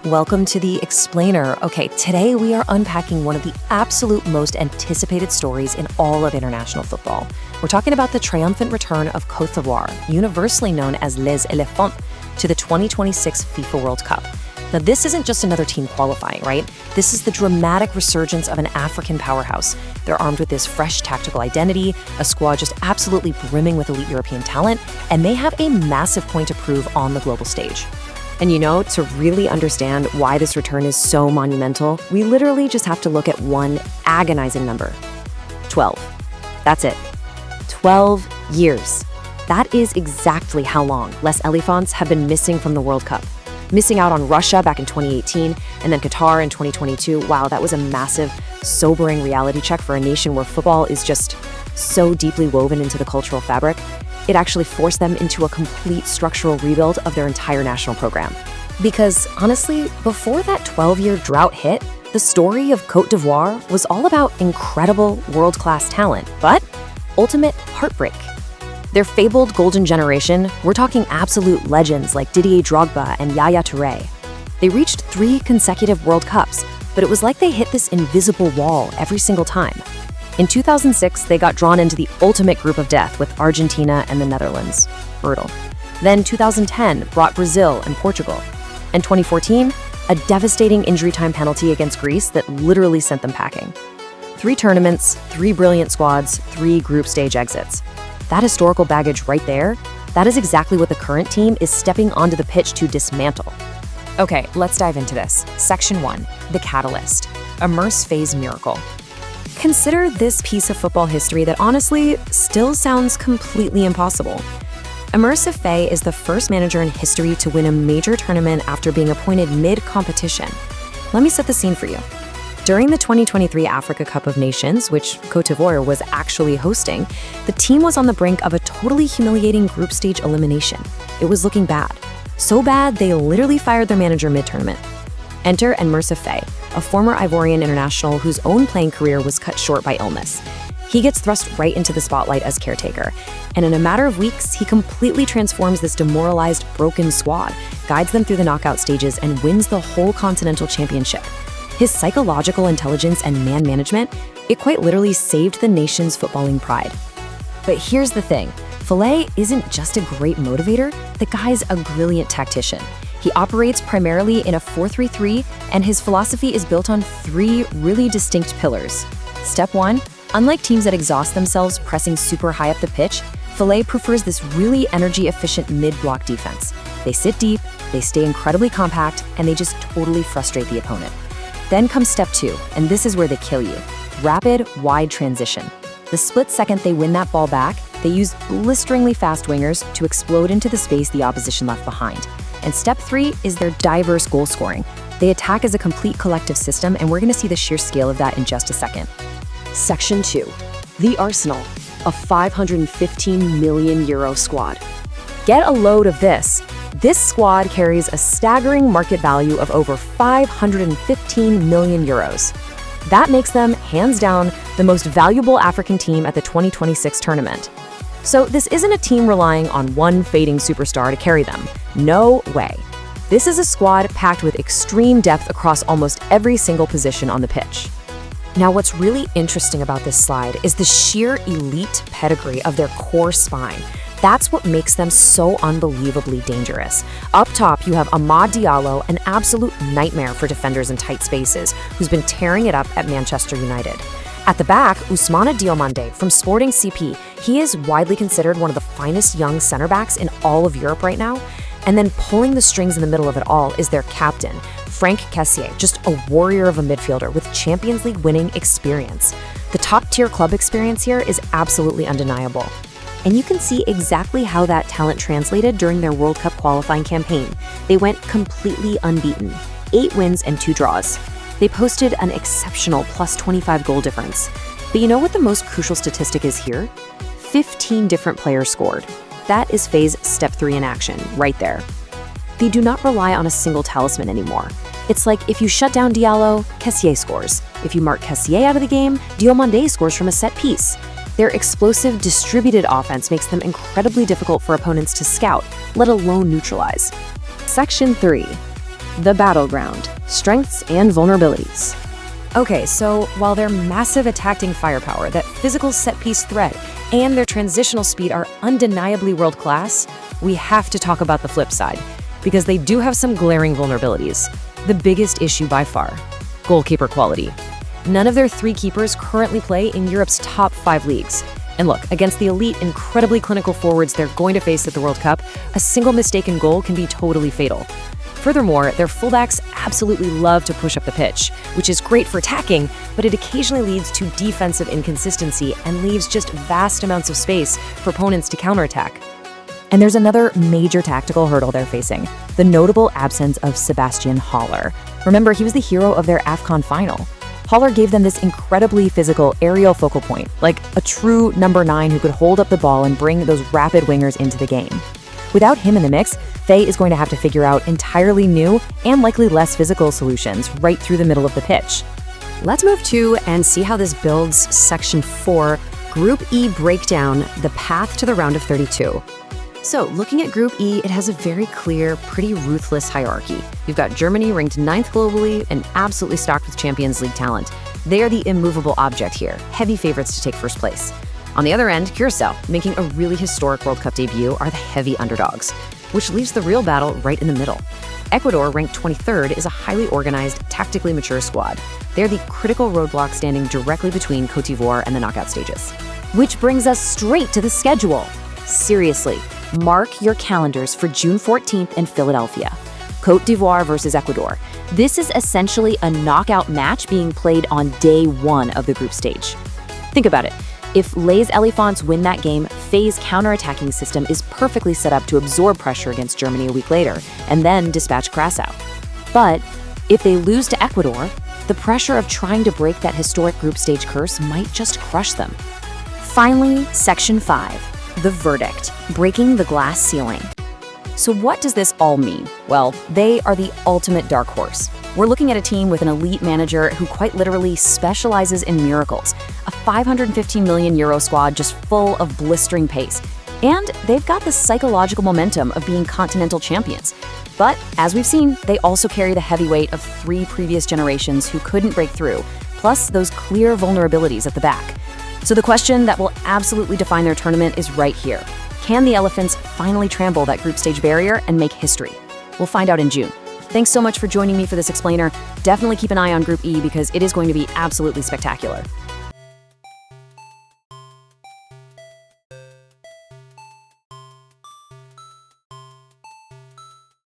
Welcome to the Explainer. Okay, today we are unpacking one of the absolute most anticipated stories in all of international football. We're talking about the triumphant return of Côte d'Ivoire, universally known as Les Éléphants, to the 2026 FIFA World Cup. Now, this isn't just another team qualifying, right? This is the dramatic resurgence of an African powerhouse. They're armed with this fresh tactical identity, a squad just absolutely brimming with elite European talent, and they have a massive point to prove on the global stage. And you know, to really understand why this return is so monumental, we literally just have to look at one agonizing number. 12. That's it. 12 years. That is exactly how long Les Éléphants have been missing from the World Cup. Missing out on Russia back in 2018 and then Qatar in 2022. Wow, that was a massive, sobering reality check for a nation where football is just so deeply woven into the cultural fabric. It actually forced them into a complete structural rebuild of their entire national program. Because honestly, before that 12-year drought hit, the story of Côte d'Ivoire was all about incredible world-class talent, but ultimate heartbreak. Their fabled golden generation, we're talking absolute legends like Didier Drogba and Yaya Touré. They reached 3 consecutive World Cups, but it was like they hit this invisible wall every single time. In 2006, they got drawn into the ultimate group of death with Argentina and the Netherlands. Brutal. Then 2010 brought Brazil and Portugal. And 2014, a devastating injury time penalty against Greece that literally sent them packing. 3 tournaments, 3 brilliant squads, 3 group stage exits. That historical baggage right there, that is exactly what the current team is stepping onto the pitch to dismantle. Okay, let's dive into this. Section 1, the catalyst. Immerse phase miracle. Consider this piece of football history that honestly still sounds completely impossible. Immersive Faye is the first manager in history to win a major tournament after being appointed mid-competition. Let me set the scene for you. During the 2023 Africa Cup of Nations, which Côte d'Ivoire was actually hosting, the team was on the brink of a totally humiliating group stage elimination. It was looking bad. So bad, they literally fired their manager mid-tournament. Enter Immersive Faye, a former Ivorian international whose own playing career was cut short by illness. He gets thrust right into the spotlight as caretaker, and in a matter of weeks, he completely transforms this demoralized, broken squad, guides them through the knockout stages, and wins the whole continental championship. His psychological intelligence and man management, it quite literally saved the nation's footballing pride. But here's the thing, Faye isn't just a great motivator, the guy's a brilliant tactician. He operates primarily in a 4-3-3, and his philosophy is built on 3 really distinct pillars. Step 1, unlike teams that exhaust themselves pressing super high up the pitch, Faye prefers this really energy-efficient mid-block defense. They sit deep, they stay incredibly compact, and they just totally frustrate the opponent. Then comes step 2, and this is where they kill you. Rapid, wide transition. The split second they win that ball back, they use blisteringly fast wingers to explode into the space the opposition left behind. And step 3 is their diverse goal scoring. They attack as a complete collective system, and we're going to see the sheer scale of that in just a second. Section 2, the Arsenal, a €515 million squad. Get a load of this. This squad carries a staggering market value of over €515 million. That makes them, hands down, the most valuable African team at the 2026 tournament. So this isn't a team relying on one fading superstar to carry them. No way. This is a squad packed with extreme depth across almost every single position on the pitch. Now, what's really interesting about this slide is the sheer elite pedigree of their core spine. That's what makes them so unbelievably dangerous. Up top, you have Amad Diallo, an absolute nightmare for defenders in tight spaces, who's been tearing it up at Manchester United. At the back, Ousmane Diomandé from Sporting CP. He is widely considered one of the finest young center backs in all of Europe right now. And then pulling the strings in the middle of it all is their captain, Franck Kessié, just a warrior of a midfielder with Champions League winning experience. The top-tier club experience here is absolutely undeniable. And you can see exactly how that talent translated during their World Cup qualifying campaign. They went completely unbeaten, 8 wins and 2 draws. They posted an exceptional plus 25 goal difference. But you know what the most crucial statistic is here? 15 different players scored. That is Faye's step 3 in action, right there. They do not rely on a single talisman anymore. It's like if you shut down Diallo, Kessié scores. If you mark Kessié out of the game, Diomandé scores from a set piece. Their explosive, distributed offense makes them incredibly difficult for opponents to scout, let alone neutralize. Section 3. the battleground, strengths and vulnerabilities. Okay, so while their massive attacking firepower, that physical set-piece threat, and their transitional speed are undeniably world-class, we have to talk about the flip side, because they do have some glaring vulnerabilities. The biggest issue by far, goalkeeper quality. None of their 3 keepers currently play in Europe's top 5 leagues. And look, against the elite, incredibly clinical forwards they're going to face at the World Cup, a single mistaken goal can be totally fatal. Furthermore, their fullbacks absolutely love to push up the pitch, which is great for attacking, but it occasionally leads to defensive inconsistency and leaves just vast amounts of space for opponents to counterattack. And there's another major tactical hurdle they're facing, the notable absence of Sebastian Haller. Remember, he was the hero of their AFCON final. Haller gave them this incredibly physical aerial focal point, like a true number 9 who could hold up the ball and bring those rapid wingers into the game. Without him in the mix, Faye is going to have to figure out entirely new and likely less physical solutions right through the middle of the pitch. Let's move to and see how this builds Section 4, Group E breakdown, the path to the round of 32. So, looking at Group E, it has a very clear, pretty ruthless hierarchy. You've got Germany ranked 9th globally and absolutely stocked with Champions League talent. They are the immovable object here, heavy favorites to take first place. On the other end, Curacao, making a really historic World Cup debut, are the heavy underdogs, which leaves the real battle right in the middle. Ecuador, ranked 23rd, is a highly organized, tactically mature squad. They're the critical roadblock standing directly between Côte d'Ivoire and the knockout stages. Which brings us straight to the schedule. Seriously, mark your calendars for June 14th in Philadelphia. Côte d'Ivoire versus Ecuador. This is essentially a knockout match being played on day 1 of the group stage. Think about it. If Les Elephants win that game, Faye's counterattacking system is perfectly set up to absorb pressure against Germany a week later, and then dispatch Curacao. But if they lose to Ecuador, the pressure of trying to break that historic group stage curse might just crush them. Finally, Section 5, the verdict, breaking the glass ceiling. So what does this all mean? Well, they are the ultimate dark horse. We're looking at a team with an elite manager who quite literally specializes in miracles, a 515 million euro squad just full of blistering pace. And they've got the psychological momentum of being continental champions. But as we've seen, they also carry the heavy weight of 3 previous generations who couldn't break through, plus those clear vulnerabilities at the back. So the question that will absolutely define their tournament is right here. Can the Elephants finally trample that group stage barrier and make history? We'll find out in June. Thanks so much for joining me for this explainer. Definitely keep an eye on Group E because it is going to be absolutely spectacular.